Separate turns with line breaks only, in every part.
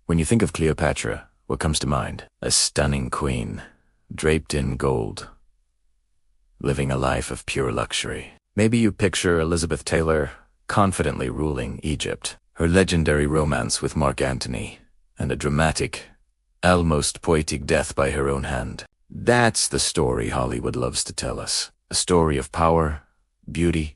When you think of Cleopatra, what comes to mind? A stunning queen, draped in gold, living a life of pure luxury. Maybe you picture Elizabeth Taylor confidently ruling Egypt, her legendary romance with Mark Antony, and a dramatic, almost poetic death by her own hand. That's the story Hollywood loves to tell us. A story of power, beauty,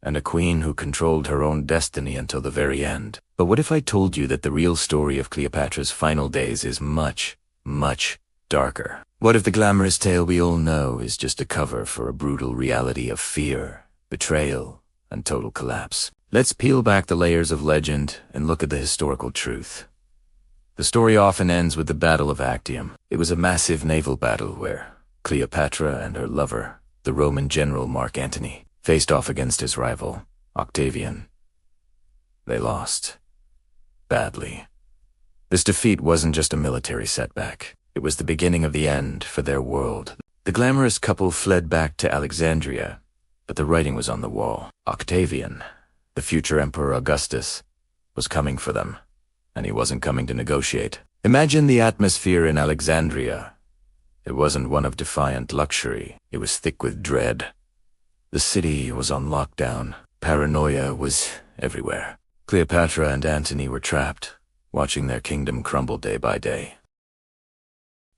and a queen who controlled her own destiny until the very end. But what if I told you that the real story of Cleopatra's final days is much, much darker? What if the glamorous tale we all know is just a cover for a brutal reality of fear, betrayal, and total collapse? Let's peel back the layers of legend and look at the historical truth. The story often ends with the Battle of Actium. It was a massive naval battle where Cleopatra and her lover, the Roman general Mark Antony, faced off against his rival, Octavian. They lost. Badly. This defeat wasn't just a military setback. It was the beginning of the end for their world. The glamorous couple fled back to Alexandria, but the writing was on the wall. Octavian, the future Emperor Augustus, was coming for them, and he wasn't coming to negotiate. Imagine the atmosphere in Alexandria. It wasn't one of defiant luxury. It was thick with dread. The city was on lockdown. Paranoia was everywhere. Cleopatra and Antony were trapped, watching their kingdom crumble day by day.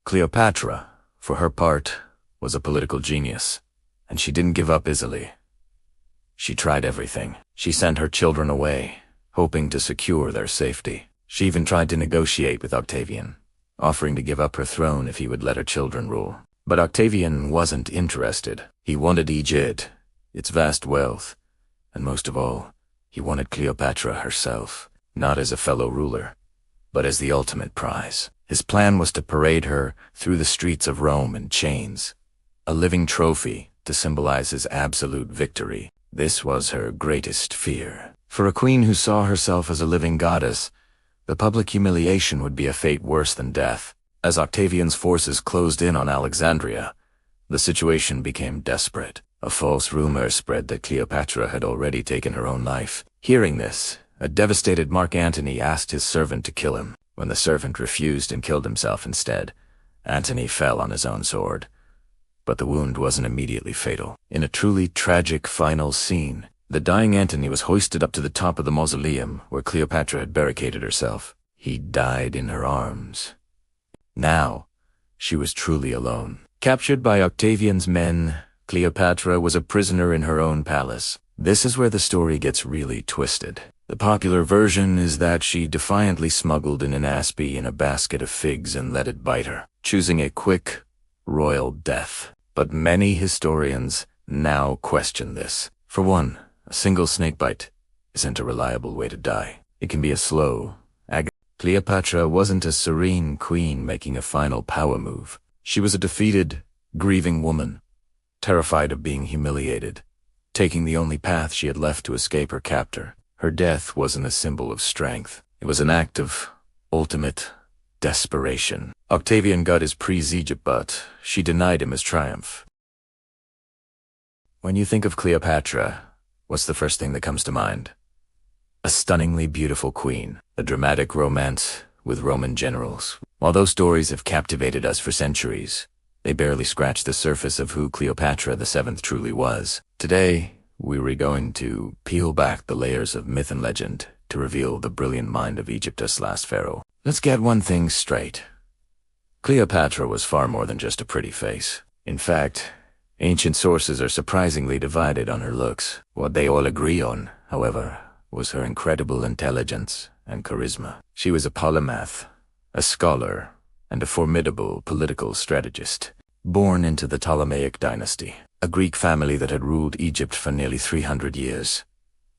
Cleopatra, for her part, was a political genius, and she didn't give up easily. She tried everything. She sent her children away, hoping to secure their safety. She even tried to negotiate with Octavian, offering to give up her throne if he would let her children rule. But Octavian wasn't interested. He wanted Egypt, its vast wealth, and most of all, he wanted Cleopatra herself, not as a fellow ruler, but as the ultimate prize. His plan was to parade her through the streets of Rome in chains, a living trophy to symbolize his absolute victory. This was her greatest fear. For a queen who saw herself as a living goddess, the public humiliation would be a fate worse than death. As Octavian's forces closed in on Alexandria, the situation became desperate. A false rumor spread that Cleopatra had already taken her own life. Hearing this, a devastated Mark Antony asked his servant to kill him. When the servant refused and killed himself instead, Antony fell on his own sword. But the wound wasn't immediately fatal. In a truly tragic final scene, the dying Antony was hoisted up to the top of the mausoleum where Cleopatra had barricaded herself. He died in her arms. Now, she was truly alone. Captured by Octavian's men, Cleopatra was a prisoner in her own palace. This is where the story gets really twisted. The popular version is that she defiantly smuggled in an aspie in a basket of figs and let it bite her, choosing a quick, royal death. But many historians now question this. For one, a single snakebite isn't a reliable way to die. It can be a slow, Cleopatra wasn't a serene queen making a final power move. She was a defeated, grieving woman, terrified of being humiliated, taking the only path she had left to escape her captor. Her death wasn't a symbol of strength. It was an act of ultimate desperation. Octavian got his praise Egypt, but she denied him his triumph. When you think of Cleopatra, what's the first thing that comes to mind? A stunningly beautiful queen, a dramatic romance with Roman generals. While those stories have captivated us for centuries, they barely scratch the surface of who Cleopatra VII truly was. Today, we're going to peel back the layers of myth and legend to reveal the brilliant mind of Egypt's last pharaoh. Let's get one thing straight. Cleopatra was far more than just a pretty face. In fact, ancient sources are surprisingly divided on her looks. What they all agree on, however, was her incredible intelligence and charisma. She was a polymath, a scholar, and a formidable political strategist. Born into the Ptolemaic dynasty, a Greek family that had ruled Egypt for nearly 300 years,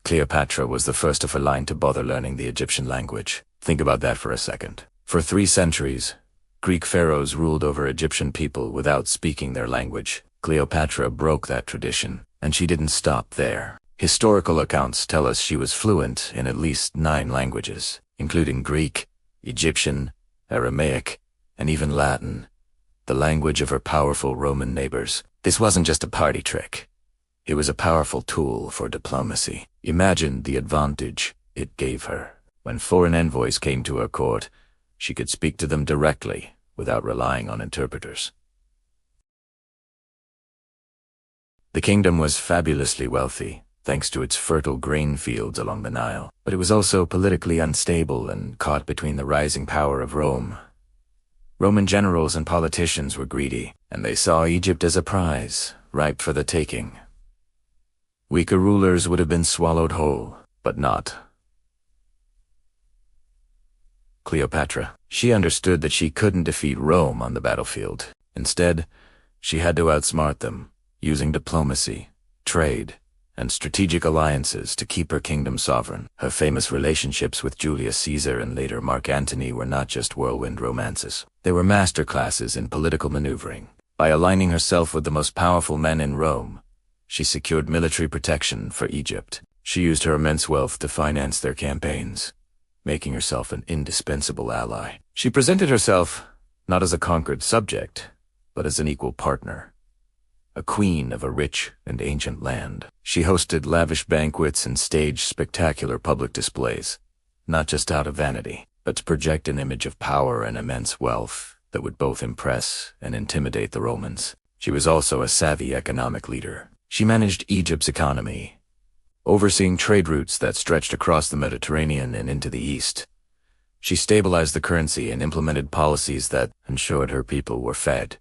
Cleopatra was the first of her line to bother learning the Egyptian language. Think about that for a second. For 3 centuries, Greek pharaohs ruled over Egyptian people without speaking their language. Cleopatra broke that tradition, and she didn't stop there. Historical accounts tell us she was fluent in at least 9 languages, including Greek, Egyptian, Aramaic, and even Latin, the language of her powerful Roman neighbors. This wasn't just a party trick. It was a powerful tool for diplomacy. Imagine the advantage it gave her. When foreign envoys came to her court, She could speak to them directly, without relying on interpreters. The kingdom was fabulously wealthy, thanks to its fertile grain fields along the Nile, but it was also politically unstable and caught between the rising power of Rome. Roman generals and politicians were greedy, and they saw Egypt as a prize, ripe for the taking. Weaker rulers would have been swallowed whole, but not Cleopatra. She understood that she couldn't defeat Rome on the battlefield. Instead, she had to outsmart them, using diplomacy, trade, and strategic alliances to keep her kingdom sovereign. Her famous relationships with Julius Caesar and later Mark Antony were not just whirlwind romances. They were masterclasses in political maneuvering. By aligning herself with the most powerful men in Rome, she secured military protection for Egypt. She used her immense wealth to finance their campaigns, making herself an indispensable ally. She presented herself not as a conquered subject, but as an equal partner, a queen of a rich and ancient land. She hosted lavish banquets and staged spectacular public displays, not just out of vanity, but to project an image of power and immense wealth that would both impress and intimidate the Romans. She was also a savvy economic leader. She managed Egypt's economy, overseeing trade routes that stretched across the Mediterranean and into the East. She stabilized the currency and implemented policies that ensured her people were fed,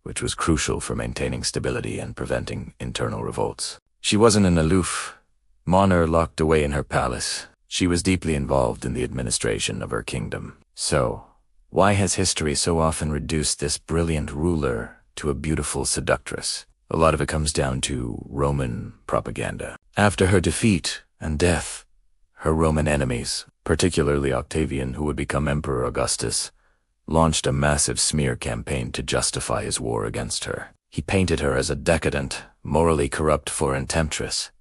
which was crucial for maintaining stability and preventing internal revolts. She wasn't an aloof monarch locked away in her palace. She was deeply involved in the administration of her kingdom. So, why has history so often reduced this brilliant ruler to a beautiful seductress? A lot of it comes down to Roman propaganda. After her defeat and death, her Roman enemies, particularly Octavian, who would become Emperor Augustus, launched a massive smear campaign to justify his war against her. He painted her as a decadent, morally corrupt foreign temptress,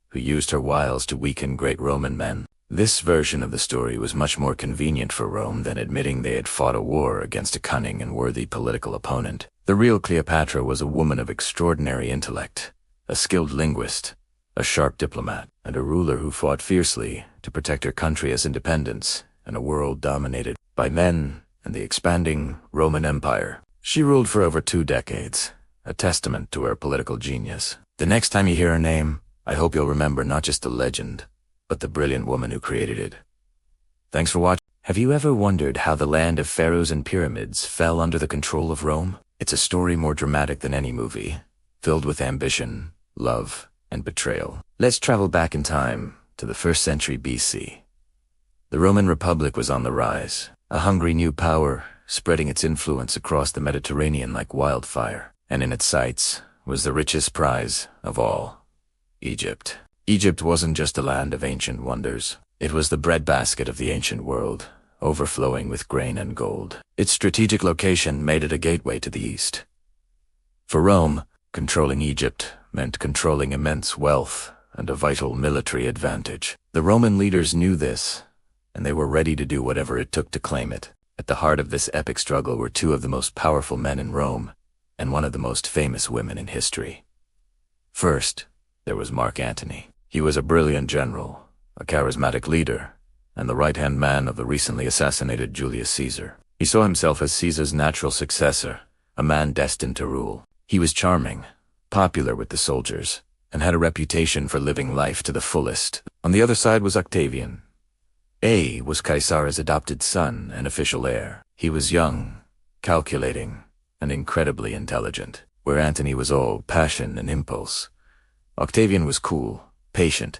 who used her wiles to weaken great Roman men. This version of the story was much more convenient for Rome than admitting they had fought a war against a cunning and worthy political opponent. The real Cleopatra was a woman of extraordinary intellect, a skilled linguist, a sharp diplomat, and a ruler who fought fiercely to protect her country as independence in a world dominated by men and the expanding Roman Empire. She ruled for over 2 decades, a testament to her political genius. The next time you hear her name, I hope you'll remember not just the legend, but the brilliant woman who created it. Thanks for watching. Have you ever wondered how the land of pharaohs and pyramids fell under the control of Rome? It's a story more dramatic than any movie, filled with ambition, love, and betrayal. Let's travel back in time to the 1st century BC. The Roman Republic was on the rise, a hungry new power spreading its influence across the Mediterranean like wildfire. And in its sights was the richest prize of all, Egypt. Egypt wasn't just a land of ancient wonders. It was the breadbasket of the ancient world, overflowing with grain and gold. Its strategic location made it a gateway to the East. For Rome, controlling Egypt meant controlling immense wealth and a vital military advantage. The Roman leaders knew this, and they were ready to do whatever it took to claim it. At the heart of this epic struggle were 2 of the most powerful men in Rome, and one of the most famous women in history. First, there was Mark Antony. He was a brilliant general, a charismatic leader, and the right-hand man of the recently assassinated Julius Caesar. He saw himself as Caesar's natural successor, a man destined to rule. He was charming, popular with the soldiers, and had a reputation for living life to the fullest. On the other side was Octavian. A was Caesar's adopted son and official heir. He was young, calculating, and incredibly intelligent. Where Antony was all passion and impulse, Octavian was cool, patient,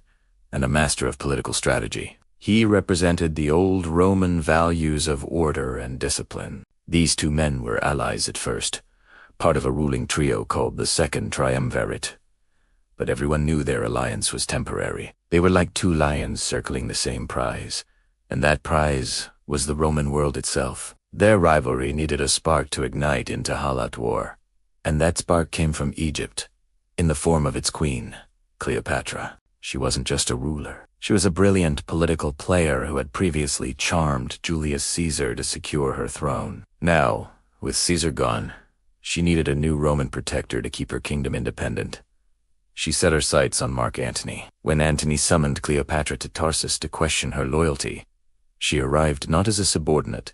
and a master of political strategy. He represented the old Roman values of order and discipline. These 2 men were allies at first, part of a ruling trio called the Second Triumvirate. But everyone knew their alliance was temporary. They were like 2 lions circling the same prize, and that prize was the Roman world itself. Their rivalry needed a spark to ignite into hot war, and that spark came from Egypt, in the form of its queen, Cleopatra. She wasn't just a ruler. She was a brilliant political player who had previously charmed Julius Caesar to secure her throne. Now, with Caesar gone, she needed a new Roman protector to keep her kingdom independent. She set her sights on Mark Antony. When Antony summoned Cleopatra to Tarsus to question her loyalty, she arrived not as a subordinate,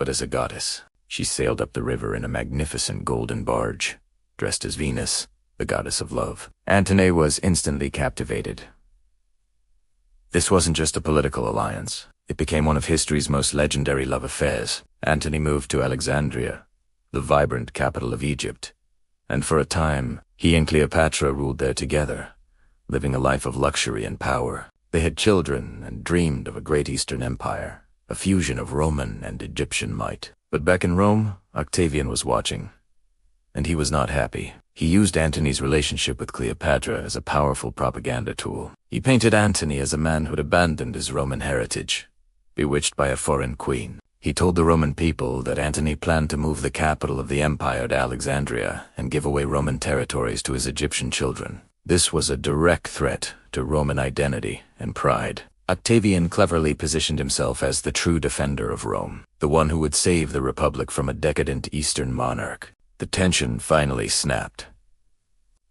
but as a goddess. She sailed up the river in a magnificent golden barge, dressed as Venus, the goddess of love. Antony was instantly captivated. This wasn't just a political alliance. It became one of history's most legendary love affairs. Antony moved to Alexandria, the vibrant capital of Egypt, and for a time, he and Cleopatra ruled there together, living a life of luxury and power. They had children and dreamed of a great Eastern empire, a fusion of Roman and Egyptian might. But back in Rome, Octavian was watching, and he was not happy. He used Antony's relationship with Cleopatra as a powerful propaganda tool. He painted Antony as a man who'd abandoned his Roman heritage, bewitched by a foreign queen. He told the Roman people that Antony planned to move the capital of the empire to Alexandria and give away Roman territories to his Egyptian children. This was a direct threat to Roman identity and pride. Octavian cleverly positioned himself as the true defender of Rome, the one who would save the Republic from a decadent Eastern monarch. The tension finally snapped.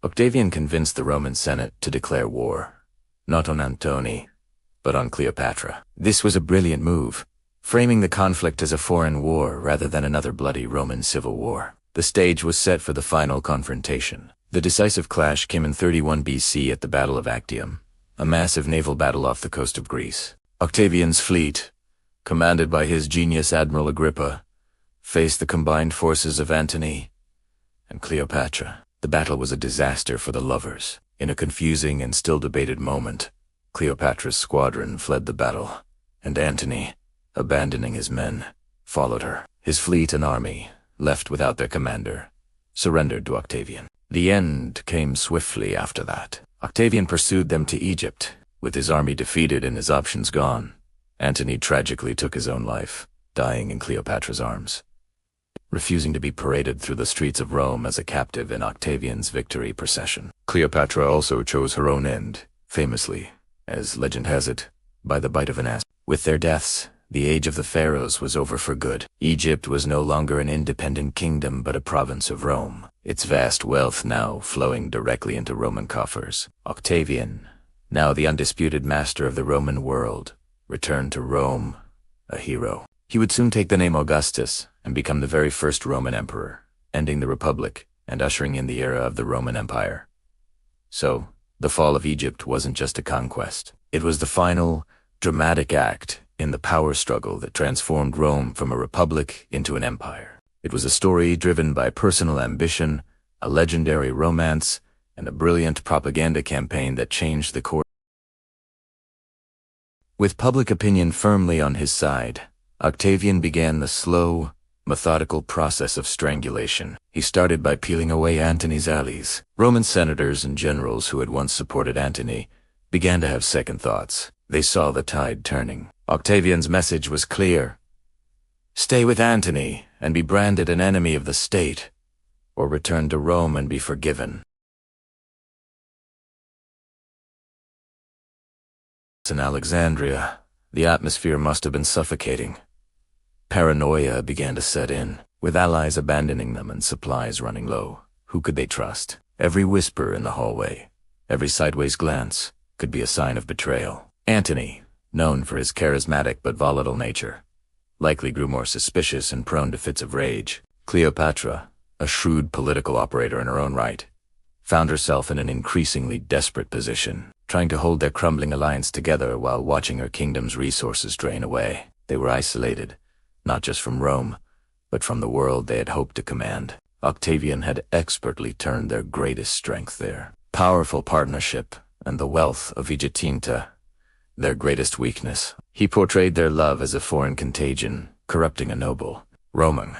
Octavian convinced the Roman Senate to declare war, not on Antony, but on Cleopatra. This was a brilliant move, framing the conflict as a foreign war rather than another bloody Roman civil war. The stage was set for the final confrontation. The decisive clash came in 31 BC at the Battle of Actium, a massive naval battle off the coast of Greece. Octavian's fleet, commanded by his genius Admiral Agrippa, faced the combined forces of Antony and Cleopatra. The battle was a disaster for the lovers. In a confusing and still debated moment, Cleopatra's squadron fled the battle, and Antony, abandoning his men, followed her. His fleet and army, left without their commander, surrendered to Octavian. The end came swiftly after that. Octavian pursued them to Egypt. With his army defeated and his options gone, Antony tragically took his own life, dying in Cleopatra's arms, refusing to be paraded through the streets of Rome as a captive in Octavian's victory procession. Cleopatra also chose her own end, famously, as legend has it, by the bite of an asp. With their deaths, the age of the pharaohs was over for good. Egypt was no longer an independent kingdom but a province of Rome, its vast wealth now flowing directly into Roman coffers. Octavian, now the undisputed master of the Roman world, returned to Rome, a hero. He would soon take the name Augustus and become the very first Roman emperor, ending the Republic and ushering in the era of the Roman Empire. So, the fall of Egypt wasn't just a conquest. It was the final, dramatic act in the power struggle that transformed Rome from a republic into an empire. It was a story driven by personal ambition, a legendary romance, and a brilliant propaganda campaign that changed the course. With public opinion firmly on his side, Octavian began the slow, methodical process of strangulation. He started by peeling away Antony's allies. Roman senators and generals who had once supported Antony began to have second thoughts. They saw the tide turning. Octavian's message was clear. Stay with Antony and be branded an enemy of the state, or return to Rome and be forgiven. In Alexandria, the atmosphere must have been suffocating. Paranoia began to set in, with allies abandoning them and supplies running low. Who could they trust? Every whisper in the hallway, every sideways glance, could be a sign of betrayal. Antony, known for his charismatic but volatile nature, likely grew more suspicious and prone to fits of rage. Cleopatra, a shrewd political operator in her own right, found herself in an increasingly desperate position, trying to hold their crumbling alliance together while watching her kingdom's resources drain away. They were isolated, not just from Rome, but from the world they had hoped to command. Octavian had expertly turned their greatest strength there. Powerful partnership and the wealth of Egyptinta, their greatest weakness. He portrayed their love as a foreign contagion, corrupting a noble, Roman.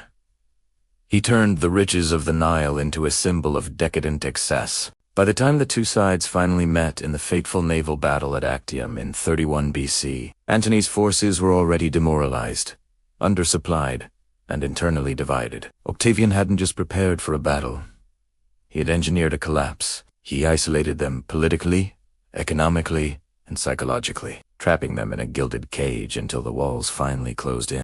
He turned the riches of the Nile into a symbol of decadent excess. By the time the two sides finally met in the fateful naval battle at Actium in 31 BC, Antony's forces were already demoralized, undersupplied, and internally divided. Octavian hadn't just prepared for a battle. He had engineered a collapse. He isolated them politically, economically, and psychologically, trapping them in a gilded cage until the walls finally closed in.